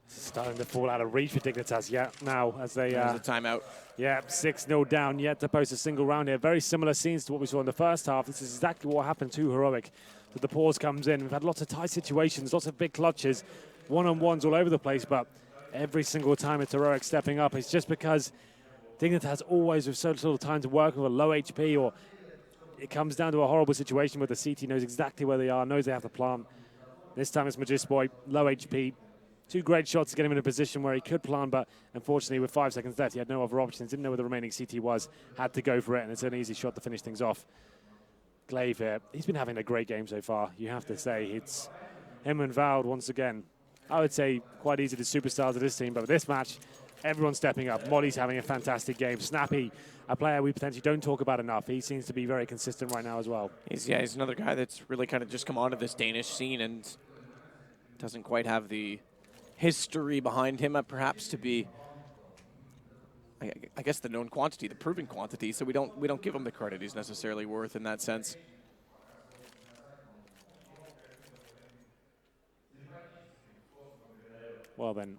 Starting to fall out of reach for Dignitas, yeah, now as they... There's a timeout. Yeah, 6-0 down, yet to post a single round here. Very similar scenes to what we saw in the first half. This is exactly what happened to Heroic. So the pause comes in. We've had lots of tight situations, lots of big clutches, one-on-ones all over the place, but every single time it's Heroic stepping up. It's just because Dignitas always, with so little time to work with a low HP, or it comes down to a horrible situation where the CT knows exactly where they are, knows they have to plant. This time it's Magisk Boy, low HP. 2 great shots to get him in a position where he could plant, but unfortunately with 5 seconds left, he had no other options, didn't know where the remaining CT was, had to go for it, and it's an easy shot to finish things off. Glaive here, he's been having a great game so far, you have to say. It's him and Vald once again. I would say quite easy to superstars of this team, but with this match, everyone's stepping up. Maudie's having a fantastic game. Snappy, a player we potentially don't talk about enough. He seems to be very consistent right now as well. He's another guy that's really kind of just come onto this Danish scene and doesn't quite have the history behind him, perhaps, to be, I guess, the known quantity, the proven quantity. So we don't give him the credit he's necessarily worth in that sense. Well then,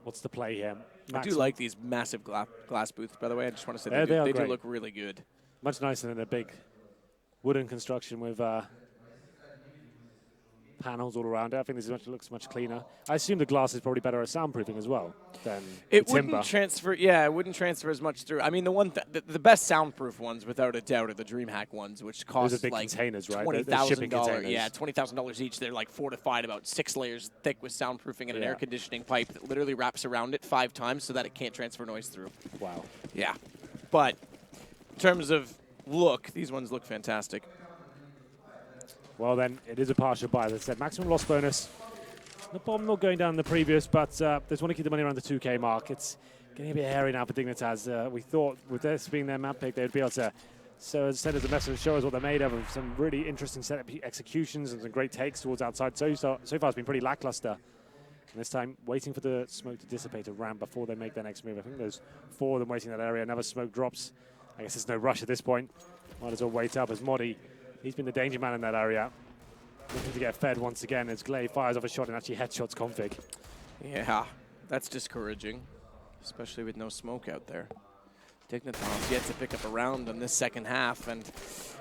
what's the play here? I do like these massive glass booths, by the way. I just want to say they do look really good. Much nicer than a big wooden construction with panels all around it. I think this looks much cleaner. I assume the glass is probably better at soundproofing as well than It the timber. wouldn't transfer. Yeah, it wouldn't transfer as much through. I mean, the best soundproof ones, without a doubt, are the DreamHack ones, which cost Those are big like containers, right? $20,000. Yeah, $20,000 each. They're like fortified, about 6 layers thick with soundproofing and an air conditioning pipe that literally wraps around it 5 times so that it can't transfer noise through. Wow. Yeah, but in terms of look, these ones look fantastic. Well, then, it is a partial buy. As I said, maximum loss bonus. The bomb not going down the previous, but they just want to keep the money around the 2K mark. It's getting a bit hairy now for Dignitas. We thought with this being their map pick, they'd be able to send us a message and show us what they're made of some really interesting setup executions and some great takes towards outside. So far, it's been pretty lackluster. And this time, waiting for the smoke to dissipate a ramp before they make their next move. I think there's 4 of them waiting in that area. Another smoke drops. I guess there's no rush at this point. Might as well wait up as Modi. He's been the danger man in that area. Looking to get fed once again as Glaive fires off a shot and actually headshots Config. Yeah, that's discouraging, especially with no smoke out there. Dignitas yet to pick up a round in this second half, and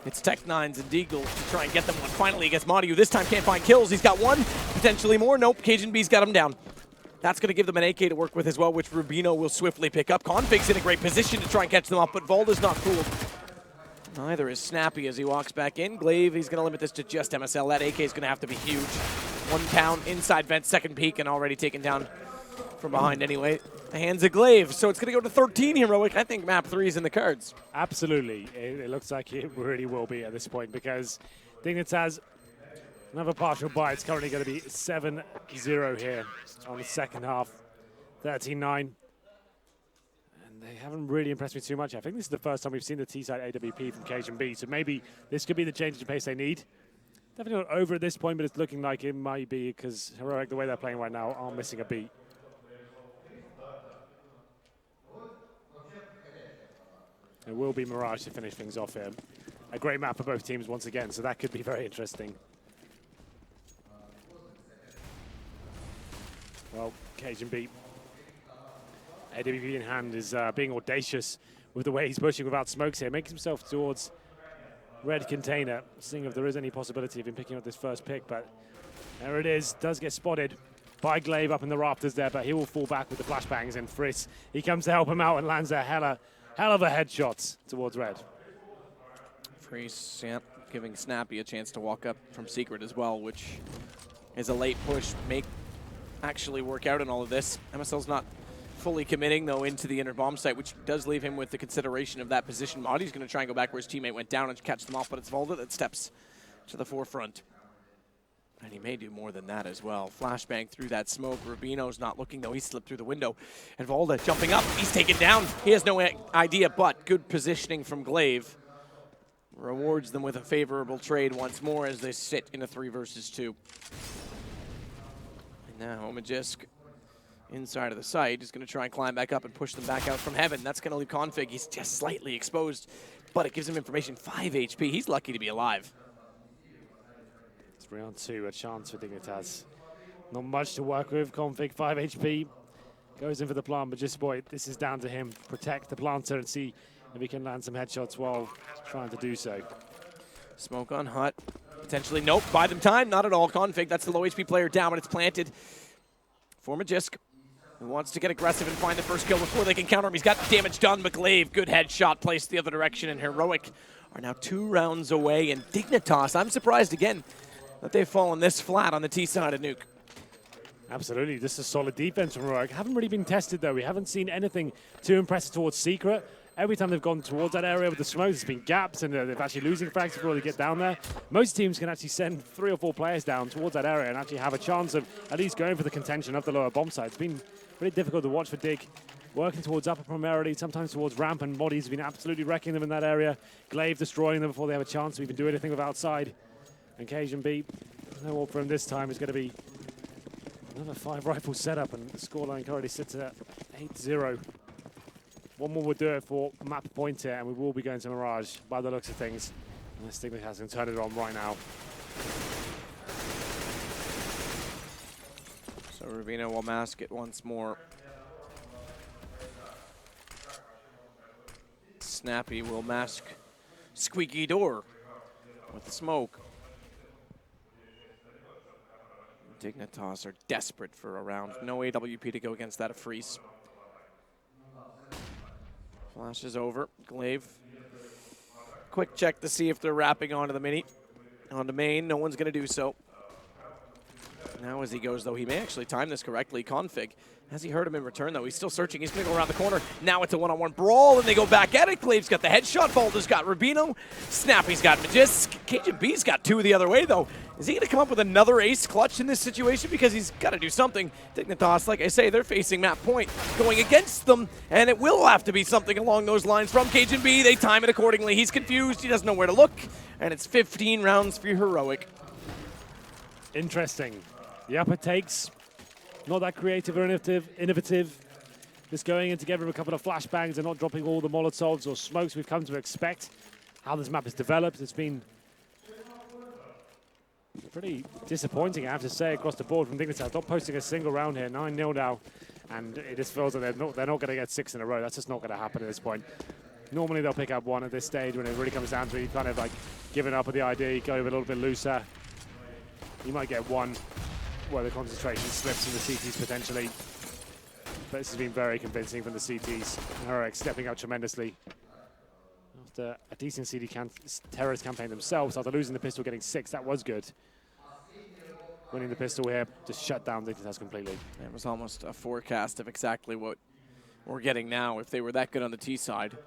it's Tech9's and Deagle to try and get them one finally against Modi, who this time can't find kills. He's got 1, potentially more. Nope, Cajun B's got him down. That's going to give them an AK to work with as well, which Rubino will swiftly pick up. Config's in a great position to try and catch them up, but Volda's not cool. Neither is Snappy as he walks back in. Glaive, he's going to limit this to just MSL. That AK is going to have to be huge. 1 down, inside vent, second peek, and already taken down from behind anyway. The hands of Glaive, so it's going to go to 13 Heroic. I think map 3 is in the cards. Absolutely. It looks like it really will be at this point because Dignitas, another partial buy. It's currently going to be 7-0 here on the second half. 13-9. They haven't really impressed me too much. I think this is the first time we've seen the T-side AWP from Cajun B, so maybe this could be the change in pace they need. Definitely not over at this point, but it's looking like it might be because Heroic, the way they're playing right now, are missing a beat. It will be Mirage to finish things off here. A great map for both teams once again, so that could be very interesting. Well, Cajun B, AWP in hand, is being audacious with the way he's pushing without smokes here. Makes himself towards red container, seeing if there is any possibility of him picking up this first pick, but there it is. Does get spotted by Glaive up in the rafters there, but he will fall back with the flashbangs, and Friss, he comes to help him out and lands a hell of a headshot towards red. Friss, yeah, giving Snappy a chance to walk up from Secret as well, which is a late push. Make actually work out in all of this. MSL's not fully committing, though, into the inner bomb site, which does leave him with the consideration of that position. Modi's going to try and go back where his teammate went down and catch them off, but it's Volda that steps to the forefront. And he may do more than that as well. Flashbang through that smoke. Rubino's not looking, though. He slipped through the window. And Volda jumping up. He's taken down. He has no idea, but good positioning from Glaive rewards them with a favorable trade once more as they sit in a 3 versus 2. And now Majisk inside of the site is going to try and climb back up and push them back out from heaven. That's going to leave Config. He's just slightly exposed, but it gives him information. 5 HP. He's lucky to be alive. 3 on 2, a chance for Dignitas. Not much to work with. Config, 5 HP. Goes in for the plant, but just, boy, this is down to him. Protect the planter and see if he can land some headshots while trying to do so. Smoke on Hut. Potentially, nope. Buy them time. Not at all. Config, that's the low HP player down, but it's planted for Majisk, who wants to get aggressive and find the first kill before they can counter him. He's got damage done, but Glaive, good headshot, placed the other direction, and Heroic are now 2 rounds away. And Dignitas, I'm surprised again that they've fallen this flat on the T side of Nuke. Absolutely, this is solid defense from Heroic. Haven't really been tested, though. We haven't seen anything too impressive towards Secret. Every time they've gone towards that area with the smokes, there's been gaps, and they're actually losing frags before they get down there. Most teams can actually send 3 or 4 players down towards that area and actually have a chance of at least going for the contention of the lower bomb site. It's been really difficult to watch for Dig. Working towards upper primarily, sometimes towards ramp, and Modi's been absolutely wrecking them in that area. Glaive destroying them before they have a chance to even do anything with outside. And Cajun B, no more for him this time. It's going to be another 5 rifle setup, and the scoreline currently sits at 8-0. One more will do it for map point here, and we will be going to Mirage by the looks of things. And Dignitas has to turn it on right now. So Rubino will mask it once more. Snappy will mask Squeaky Door. with the smoke. Dignitas are desperate for a round. No AWP to go against that of Freeze. Flash is over. Glaive. Quick check to see if they're wrapping onto the mini. Onto main. No one's going to do so. Now as he goes, though, he may actually time this correctly. Config. Has he heard him in return, though? He's still searching. He's going to go around the corner. Now it's a one-on-one brawl, and they go back at it. Glaive's got the headshot. Balder's got Rubino. Snappy's got Magisk. Cajun B's got two the other way, though. Is he going to come up with another ace clutch in this situation? Because he's got to do something. Dignitas, like I say, they're facing map point going against them, and it will have to be something along those lines from Cajun B. They time it accordingly. He's confused. He doesn't know where to look, and it's 15 rounds for Heroic. Interesting. The upper takes. Not that creative or innovative. Just going in together with a couple of flashbangs and not dropping all the Molotovs or smokes we've come to expect. How this map has developed, it's been pretty disappointing, I have to say, across the board from Dignitas. Not posting a single round here, 9-0 now. And it just feels like they're not going to get 6 in a row. That's just not going to happen at this point. Normally they'll pick up one at this stage when it really comes down to it. Kind of like giving up on the idea, go a little bit looser. You might get one where the concentration slips in the CTs potentially. But this has been very convincing from the CTs. Heroic stepping up tremendously. After a decent terrorist campaign themselves, after losing the pistol, getting 6, that was good. Winning the pistol here just shut down Dignitas completely. It was almost a forecast of exactly what we're getting now. If they were that good on the T side,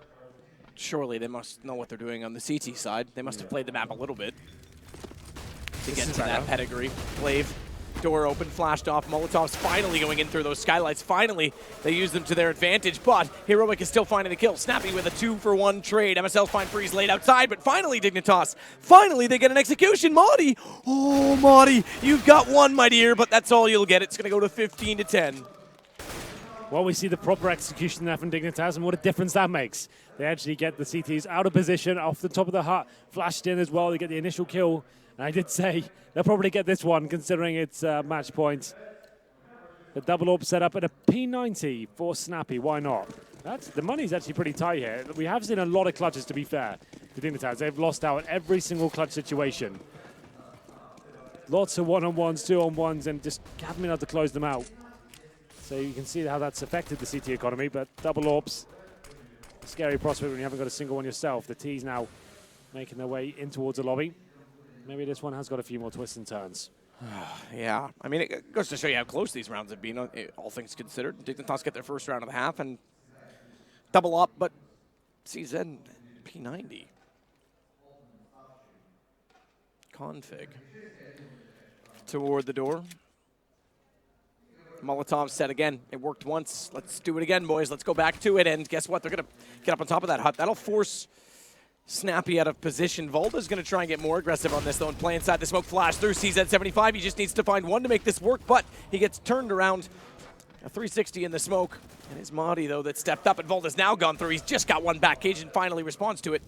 surely they must know what they're doing on the CT side. They must have played the map a little bit to get to that pedigree. Glaive. Door open, flashed off. Molotov's finally going in through those skylights. Finally, they use them to their advantage, but Heroic is still finding the kill. Snappy with a 2-for-1 trade. MSL find Freeze laid outside, but finally Dignitas. Finally, they get an execution. Maudie! Oh, Maudie, you've got one, my dear, but that's all you'll get. It's going to go to 15-10. Well, we see the proper execution there from Dignitas, and what a difference that makes. They actually get the CTs out of position, off the top of the hut, flashed in as well. They get the initial kill. And I did say they'll probably get this one, considering it's match point. The double AWP set up at a P90 for Snappy. Why not? The money's actually pretty tight here. We have seen a lot of clutches, to be fair, to Dignitas. They've lost out in every single clutch situation. Lots of one-on-ones, two-on-ones, and just haven't been able to close them out. So you can see how that's affected the CT economy, but double AWPs, a scary prospect when you haven't got a single one yourself. The T's now making their way in towards the lobby. Maybe this one has got a few more twists and turns. Yeah, I mean, it goes to show you how close these rounds have been, all things considered. Dignitas get their first round of the half and double up, but CZ P90. Config. Toward the door. Molotov set again. It worked once. Let's do it again, boys. Let's go back to it. And guess what? They're going to get up on top of that hut. That'll force Snappy out of position. Volda's going to try and get more aggressive on this, though, and play inside the smoke. Flash through CZ75. He just needs to find one to make this work, but he gets turned around. A 360 in the smoke. And it's Maudie, though, that stepped up, and Volda's now gone through. He's just got one back. Cajun finally responds to it.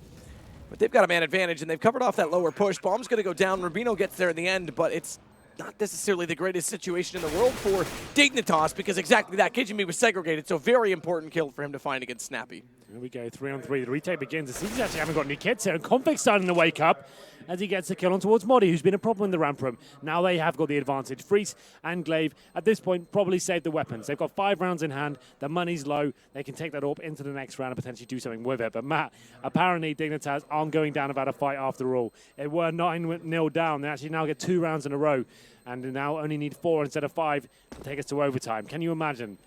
But they've got a man advantage, and they've covered off that lower push. Bomb's going to go down. Rubino gets there in the end, but it's not necessarily the greatest situation in the world for Dignitas, because exactly that. Cajun was segregated, so very important kill for him to find against Snappy. Here we go, 3-on-3. The retake begins. The CTs actually haven't got any kids here, and Config's starting to wake up as he gets the kill on towards Maudie, who's been a problem in the ramp room. Now they have got the advantage. Freeze and Glaive, at this point, probably save the weapons. They've got 5 rounds in hand. The money's low. They can take that AWP into the next round and potentially do something with it. But Matt, apparently Dignitas aren't going down without a fight after all. It were 9-0 down. They actually now get 2 rounds in a row, and they now only need 4 instead of 5 to take us to overtime. Can you imagine?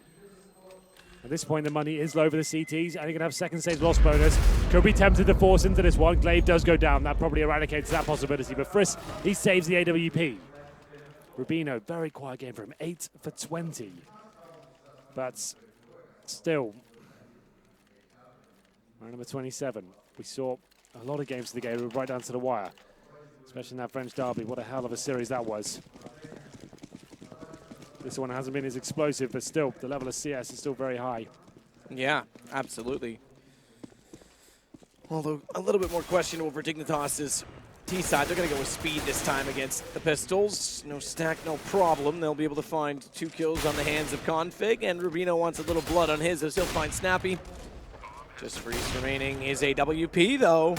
At this point, the money is low for the CTs. I think going to have second stage loss bonus. Could be tempted to force into this one. Glaive does go down. That probably eradicates that possibility. But Friss, he saves the AWP. Rubino, very quiet game for him. 8 for 20. But still, round number 27. We saw a lot of games of the game right down to the wire, especially in that French derby. What a hell of a series that was. This one hasn't been as explosive, but still, the level of CS is still very high. Yeah, absolutely. Although a little bit more questionable for Dignitas' T side. They're going to go with speed this time against the Pistols. No stack, no problem. They'll be able to find 2 kills on the hands of Config, and Rubino wants a little blood on his, as he'll find Snappy. Just Freeze remaining his AWP, though.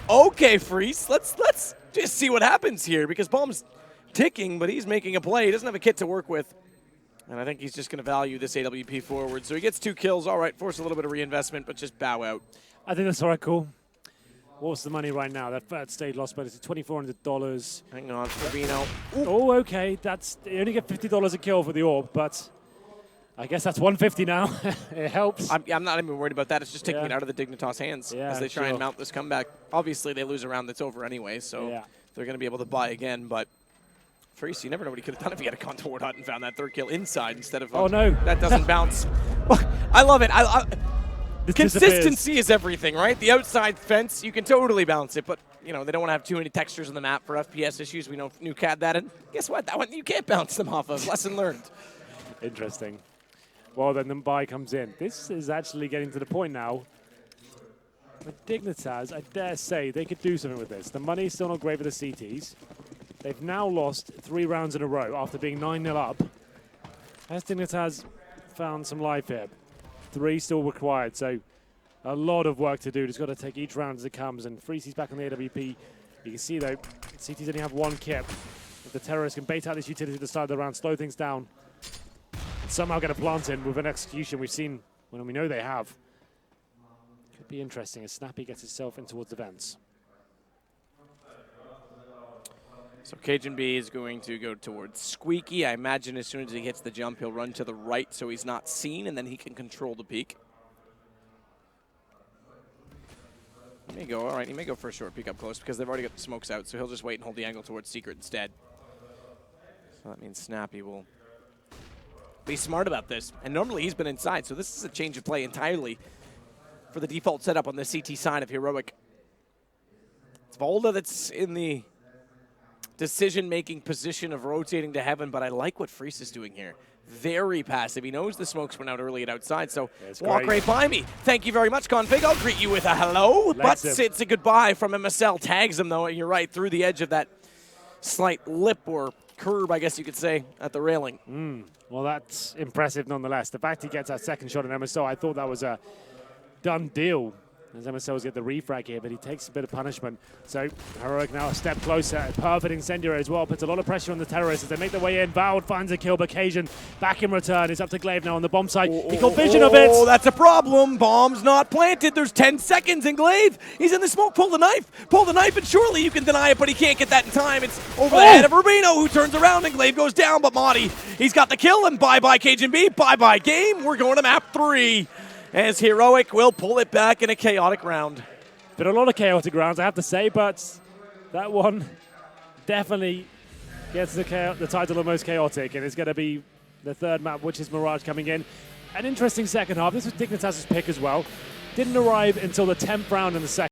Okay, Freeze, let's just see what happens here because Bomb's ticking, but he's making a play. He doesn't have a kit to work with. And I think he's just going to value this AWP forward. So he gets 2 kills. All right, force a little bit of reinvestment, but just bow out. I think that's all right, cool. What's the money right now? That third stage lost bonus is $2,400. Hang on, Fabino. Oh, okay. You only get $50 a kill for the orb, but I guess that's $150 now. It helps. I'm not even worried about that. It's just taking it out of the Dignitas hands as they try and mount this comeback. Obviously, they lose a round that's over anyway, so they're going to be able to buy again. But Freeze, you never know what he could have done if he had a contoured hut and found that 3rd kill inside instead of. Oh no, that doesn't bounce. I love it. Consistency is everything, right? The outside fence, you can totally bounce it, but you know they don't want to have too many textures on the map for FPS issues. We know Nuke had that, and guess what? That one you can't bounce them off of. Lesson learned. Interesting. Well, then the buy comes in. This is actually getting to the point now. With Dignitas, I dare say they could do something with this. The money's still not great for the CTs. They've now lost 3 rounds in a row after being 9-0 up. Has Dignitas found some life here? 3 still required, so a lot of work to do. Just got to take each round as it comes. And Freezy's back on the AWP. You can see, though, CTs only have 1 kit. If the terrorists can bait out this utility at the start of the round, slow things down, somehow get a plant in with an execution we've seen when we know they have. Could be interesting as Snappy gets himself in towards the vents. So Cajun B is going to go towards Squeaky. I imagine as soon as he hits the jump, he'll run to the right so he's not seen, and then he can control the peak. He may go, all right, he may go for a short peek up close because they've already got the smokes out, so he'll just wait and hold the angle towards Secret instead. So that means Snappy will be smart about this. And normally he's been inside, so this is a change of play entirely for the default setup on the CT side of Heroic. It's Volda that's in the decision-making position of rotating to heaven, but I like what Freeze is doing here. Very passive. He knows the smokes went out early and outside, so walk right by me. Thank you very much, Config. I'll greet you with a hello, but it's a goodbye from MSL. Tags him, though, and you're right, through the edge of that slight lip or curb, I guess you could say, at the railing. Well, that's impressive nonetheless. The fact he gets that second shot in MSL, I thought that was a done deal. As MSLs get the refrag here, but he takes a bit of punishment. So Heroic now a step closer. A perfect incendiary as well. Puts a lot of pressure on the terrorists as they make their way in. Vowed finds a kill, but Cajun back in return. It's up to Glaive now on the bomb side. He got vision of it. Oh, that's a problem. Bomb's not planted. There's 10 seconds in Glaive. He's in the smoke. Pull the knife. Pull the knife, and surely you can deny it, but he can't get that in time. It's over the head of Rubino, who turns around, and Glaive goes down, but Madi, he's got the kill, and bye-bye Cajun B. Bye-bye game. We're going to map 3. As Heroic will pull it back in a chaotic round. Been a lot of chaotic rounds, I have to say, but that one definitely gets the title of most chaotic, and it's going to be the 3rd map, which is Mirage coming in. An interesting second half. This was Dignitas' pick as well. Didn't arrive until the 10th round in the second.